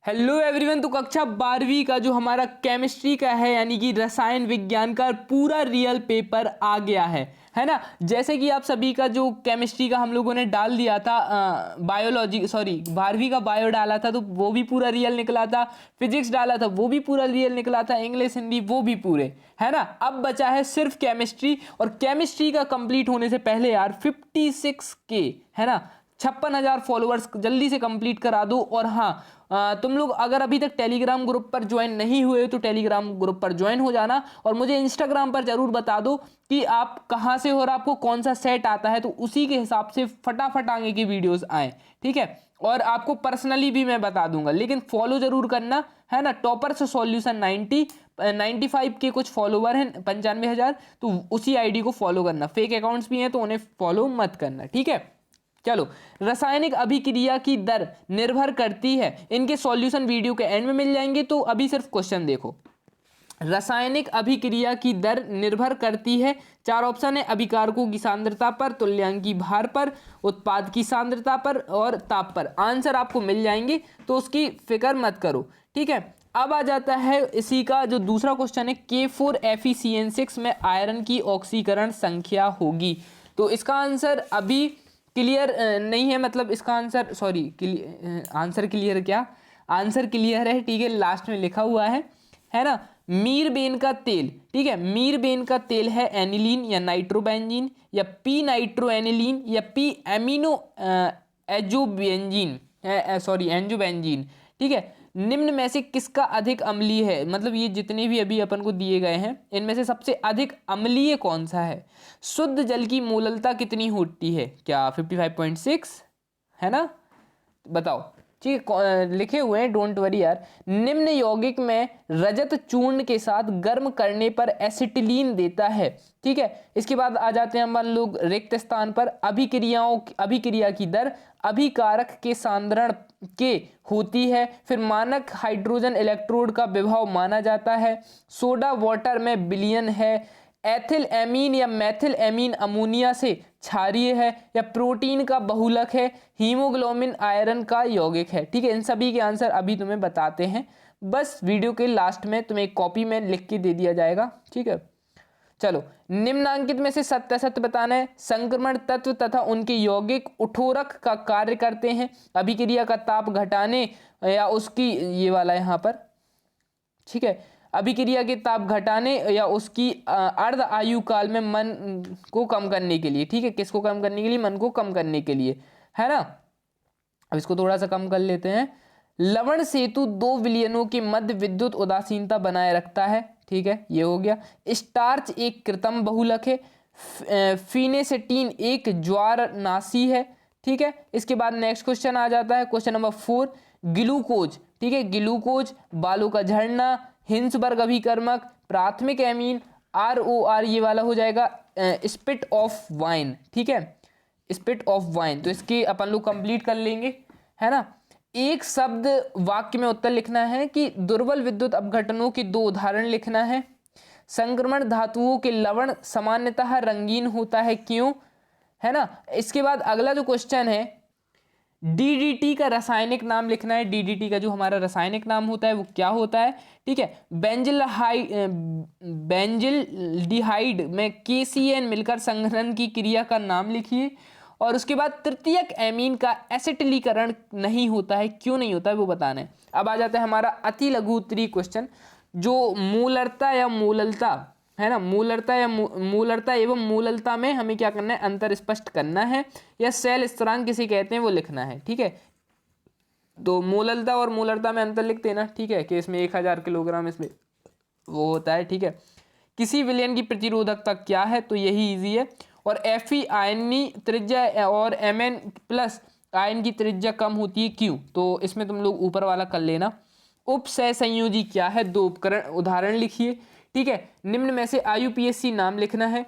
Hello everyone. तो कक्षा 12वीं का जो हमारा केमिस्ट्री का है यानी कि रसायन विज्ञान का पूरा रियल पेपर आ गया है ना। जैसे कि आप सभी का जो केमिस्ट्री का हम लोगों ने डाल दिया था, बायोलॉजी सॉरी 12वीं का बायो डाला था तो वो भी पूरा रियल निकला था, फिजिक्स डाला था वो भी पूरा रियल निकला था, इंग्लिश हिंदी वो भी पूरे, है ना। अब बचा है सिर्फ केमिस्ट्री, और केमिस्ट्री का कंप्लीट होने से पहले यार 56K है ना, 56,000 फॉलोअर्स जल्दी से कंप्लीट करा दो। और हाँ, तुम लोग अगर अभी तक टेलीग्राम ग्रुप पर ज्वाइन नहीं हुए तो टेलीग्राम ग्रुप पर ज्वाइन हो जाना, और मुझे इंस्टाग्राम पर जरूर बता दो कि आप कहाँ से हो और आपको कौन सा सेट आता है, तो उसी के हिसाब से फटाफट आगे की वीडियोस आए, ठीक है। और आपको पर्सनली भी मैं बता दूंगा, लेकिन फॉलो जरूर करना, है ना। टॉपर से सॉल्यूशन 95 के कुछ फॉलोवर हैं, 95,000, तो उसी आईडी को फॉलो करना। फेक अकाउंट्स भी हैं तो उन्हें फॉलो मत करना, ठीक है। चलो, रासायनिक अभिक्रिया की दर निर्भर करती है, इनके सॉल्यूशन वीडियो के एंड में मिल जाएंगे। तो अभी सिर्फ क्वेश्चन देखो। रासायनिक अभिक्रिया की दर निर्भर करती है, चार ऑप्शन है, अभिकारकों की सांद्रता पर, तुल्यांकी भार पर, उत्पाद की सांद्रता पर और ताप पर। आंसर आपको मिल जाएंगे तो उसकी फिक्र मत करो, ठीक है। अब आ जाता है इसी का जो दूसरा क्वेश्चन है, K4FeCN6 में आयरन की ऑक्सीकरण संख्या होगी। तो इसका आंसर अभी क्लियर नहीं है, मतलब इसका आंसर सॉरी आंसर क्लियर क्या, आंसर क्लियर है, ठीक है, लास्ट में लिखा हुआ है ना। मीरबेन का तेल, ठीक है, मीरबेन का तेल है एनिलीन या नाइट्रोबेंजीन या पी नाइट्रो एनिलीन या पी एमिनो एजोबेंजीन सॉरी एंजोबेंजीन, ठीक है। निम्न में से किसका अधिक अम्लीय है, मतलब ये जितने भी अभी अपन को दिए गए हैं इनमें से सबसे अधिक अम्लीय कौन सा है। शुद्ध जल की मोललता कितनी होती है, क्या 55.6 है ना, बताओ, ठीक है। लिखे हुए हैं, डोंट वरी यार। निम्न यौगिक में रजत चूर्ण के साथ गर्म करने पर एसिटिलीन देता है, ठीक है। इसके बाद आ जाते हैं हम लोग रिक्त स्थान पर, अभिक्रिया की दर अभिकारक के सांद्रण के होती है, फिर मानक हाइड्रोजन इलेक्ट्रोड का विभव माना जाता है, सोडा वाटर में विलयन है, एथिल एमीन या मैथिल एमीन अमोनिया से क्षारीय है, या प्रोटीन का बहुलक है, हीमोग्लोबिन आयरन का यौगिक है, ठीक है। इन सभी के आंसर अभी तुम्हें बताते हैं, बस वीडियो के लास्ट में तुम्हें एक कॉपी में लिख के दे दिया जाएगा, ठीक है। चलो, निम्नांकित में से सत्य असत्य बताना है। संक्रमण तत्व तथा उनके यौगिक उठोरक का कार्य करते हैं, अभिक्रिया का ताप घटाने या उसकी, ये वाला यहाँ पर, ठीक है, अभिक्रिया के ताप घटाने या उसकी अर्ध आयु काल में मन को कम करने के लिए, ठीक है। किसको कम करने के लिए, मन को कम करने के लिए, है ना। अब इसको थोड़ा सा कम कर लेते हैं। लवण सेतु दो विलयनों के मध्य विद्युत उदासीनता बनाए रखता है, ठीक है, ये हो गया। स्टार्च एक कृत्रिम बहुलक है, फिनेसेटीन एक ज्वारनाशी है, ठीक है। इसके बाद नेक्स्ट क्वेश्चन आ जाता है, क्वेश्चन नंबर 4, ग्लूकोज, ठीक है, ग्लूकोज, बालों का झड़ना, हिंसबर्ग अभिकर्मक, प्राथमिक एमीन, ROR ये वाला हो जाएगा स्पिट ऑफ वाइन, ठीक है, स्पिट ऑफ वाइन। तो इसके अपन लोग कंप्लीट कर लेंगे, है ना। एक शब्द वाक्य में उत्तर लिखना है कि दुर्बल विद्युत अपघटनों के दो उदाहरण लिखना है। संक्रमण धातुओं के लवण सामान्यतः रंगीन होता है, क्यों, है ना। इसके बाद अगला जो क्वेश्चन है, DDT का रासायनिक नाम लिखना है। DDT का जो हमारा रासायनिक नाम होता है वो क्या होता है, ठीक है। बेंजिल्डिहाइड में KCN मिलकर संघनन की क्रिया का नाम लिखिए। और उसके बाद तृतीयक एमीन का एसिटिलीकरण नहीं होता है, क्यों नहीं होता है वो बताना है। अब आ जाता है हमारा अति लघु उत्तरीय क्वेश्चन, जो मूलरता या मूललता, है ना, मूलरता या मूलरता एवं मूललता में हमें क्या करना है, अंतर स्पष्ट करना है, या सेल स्थिरांक किसे कहते हैं वो लिखना है, ठीक है। तो मूललता और मूलरता में अंतर लिख देना, ठीक है, कि इसमें 1000 किलोग्राम इसमें वो होता है, ठीक है। किसी विलयन की प्रतिरोधकता क्या है, तो यही इजी है। और Fe आयनी त्रिज्या और Mn प्लस आयन की त्रिज्या कम होती है, क्यों, तो इसमें तुम लोग ऊपर वाला कर लेना। उपसह संयोजी क्या है, दो उपकरण उदाहरण लिखिए, ठीक है। निम्न में से IUPAC नाम लिखना है,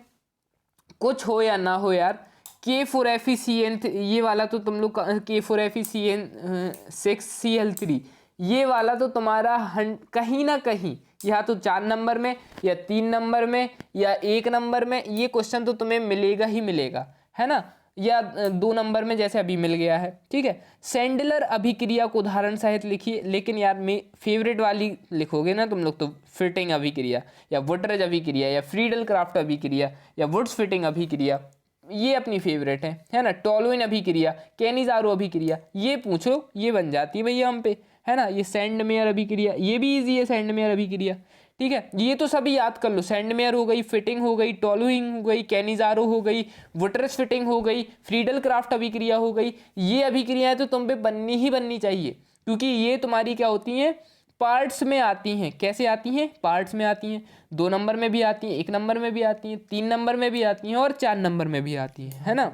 कुछ हो या ना हो यार। K4FeCN ये वाला तो तुम लोग K4FeCN6Cl3 ये वाला तो तुम्हारा कहीं ना कहीं या तो 4 नंबर में या 3 नंबर में या 1 नंबर में ये क्वेश्चन तो तुम्हें मिलेगा ही मिलेगा, है ना। या 2 नंबर में जैसे अभी मिल गया है, ठीक है। सैंडलर अभिक्रिया को उदाहरण सहित लिखिए, लेकिन यार मैं फेवरेट वाली लिखोगे ना तुम लोग तो फिटिंग अभिक्रिया या वुटरेज अभिक्रिया या फ्रीडल क्राफ्ट अभिक्रिया या वुड्स फिटिंग अभिक्रिया, ये अपनी फेवरेट है ना। टॉलविन अभिक्रिया, कैनिजारो अभिक्रिया, ये पूछो ये बन जाती है भैया हम पे, है ना। ये सैंडमेयर अभिक्रिया, ये भी इजी है सैंडमेयर अभिक्रिया, ठीक है। ये तो सभी याद कर लो, सैंडमेयर हो गई, फिटिंग हो गई, टॉलविन हो गई, कैनिजारो हो गई, वुटरेज फिटिंग हो गई, फ्रीडल क्राफ्ट अभिक्रिया हो गई। ये अभिक्रियाएं तो तुम पे बननी ही बननी चाहिए, क्योंकि ये तुम्हारी क्या होती हैं, पार्ट्स में आती हैं। कैसे आती हैं, पार्ट्स में आती हैं। 2 नंबर में भी आती हैं, 1 नंबर में भी आती हैं, 3 नंबर में भी आती हैं और 4 नंबर में भी आती हैं, है ना।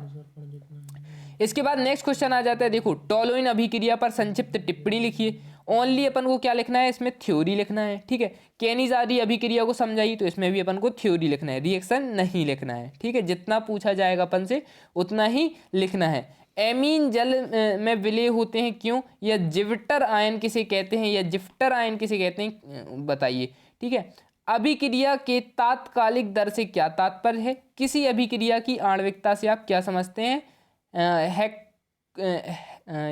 इसके बाद नेक्स्ट क्वेश्चन आ जाता है, देखो टॉलविन अभिक्रिया पर संक्षिप्त टिप्पणी लिखिए। ओनली अपन को क्या लिखना है, इसमें थ्योरी लिखना है, ठीक है। कैनिजारी अभिक्रिया को समझाइए, तो इसमें भी अपन को थ्योरी लिखना है, रिएक्शन नहीं लिखना है, ठीक है। जितना पूछा जाएगा अपन से उतना ही लिखना है। एमीन जल में विलय होते हैं क्यों, या जिफ्टर आयन किसे कहते हैं, या जिफ्टर आयन किसे कहते हैं, बताइए, ठीक है। अभिक्रिया के तात्कालिक दर से क्या तात्पर्य है, किसी अभिक्रिया की आणविकता से आप क्या समझते हैं,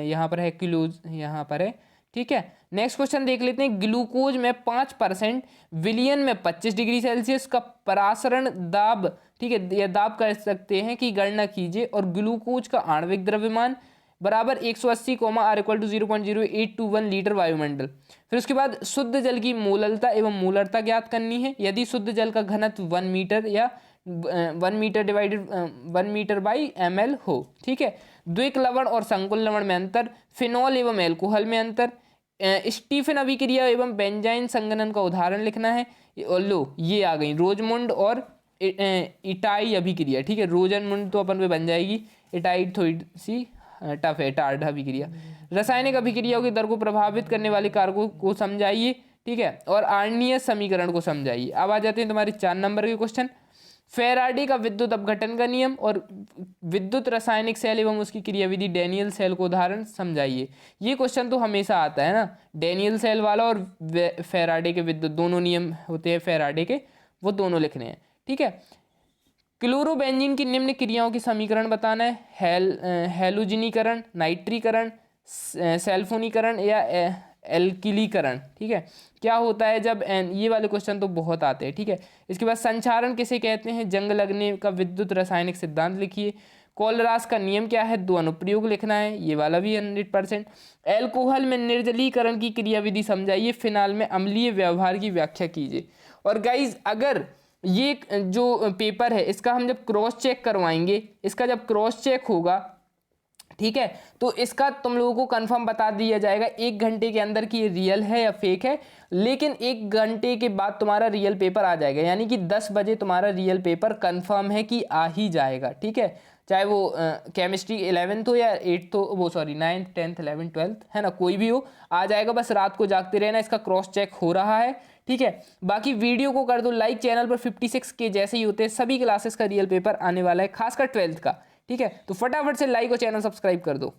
यहाँ पर है क्लोज, यहाँ पर है, ठीक है। नेक्स्ट क्वेश्चन देख लेते हैं। ग्लूकोज में 5%, विलियन में 25 डिग्री सेल्सियस का परासरण दाब, ठीक है, यह दाब कर सकते हैं कि गणना कीजिए, और ग्लूकोज का आणविक द्रव्यमान बराबर 180 R = 0.0821 लीटर वायुमंडल। फिर उसके बाद शुद्ध जल की मोललता एवं मोलरता ज्ञात करनी है, यदि शुद्ध जल का घनत्व 1 मीटर या 1 metre divided 1 metre by ml हो, ठीक है। द्विक लवण और संकुल लवण में अंतर, फिनॉल एवं एल्कोहल में अंतर, स्टीफन अभिक्रिया एवं बेंजाइन संघनन का उदाहरण लिखना है। और लो ये आ गई रोजमुंड और इटाई अभिक्रिया, ठीक है। रोजनमुंड तो अपन पे बन जाएगी, इटाई थोड़ी सी टफ है, टार्ड अभिक्रिया। रासायनिक अभिक्रियाओं की दर को प्रभावित करने वाले कारकों को समझाइए, ठीक है, और आर्नियस समीकरण को समझाइए। अब आ जाते हैं तुम्हारे 4 नंबर के क्वेश्चन। फेराडे का विद्युत अपघटन का नियम और विद्युत रासायनिक सेल एवं उसकी क्रियाविधि डैनियल सेल को उदाहरण समझाइए। ये क्वेश्चन तो हमेशा आता है ना, डैनियल सेल वाला और फेराडे के विद्युत दोनों नियम होते हैं फेराडे के, वो दोनों लिखने हैं, ठीक है। क्लोरोबेंजीन की निम्न क्रियाओं की समीकरण बताना है, हैलोजिनीकरण, नाइट्रीकरण, सल्फोनीकरण या एल्किलीकरण, ठीक है। क्या होता है जब ये वाले क्वेश्चन तो बहुत आते हैं, ठीक है। इसके बाद संचारण किसे कहते हैं, जंग लगने का विद्युत रासायनिक सिद्धांत लिखिए। कोलरास का नियम क्या है, 2 अनुप्रयोग लिखना है, ये वाला भी 100%। एल्कोहल में निर्जलीकरण की क्रियाविधि समझाइए। फिनाल में अम्लीय व्यवहार की व्याख्या कीजिए। और गाइज अगर ये जो पेपर है इसका हम जब क्रॉस चेक करवाएंगे, इसका जब क्रॉस चेक होगा, ठीक है, तो इसका तुम लोगों को कंफर्म बता दिया जाएगा 1 घंटे के अंदर कि ये रियल है या फेक है। लेकिन 1 घंटे के बाद तुम्हारा रियल पेपर आ जाएगा, यानी कि 10 बजे तुम्हारा रियल पेपर कंफर्म है कि आ ही जाएगा, ठीक है। चाहे वो केमिस्ट्री 11th हो या 8th हो, वो sorry 9th 10th 11th 12th, है ना, कोई भी हो, आ जाएगा। बस रात को जागते रहना, इसका क्रॉस चेक हो रहा है, ठीक है। बाकी वीडियो को कर दो लाइक, चैनल पर 56 के जैसे ही होते हैं सभी क्लासेस का रियल पेपर आने वाला है, खासकर 12th का, ठीक है। तो फटाफट से लाइक और चैनल सब्सक्राइब कर दो।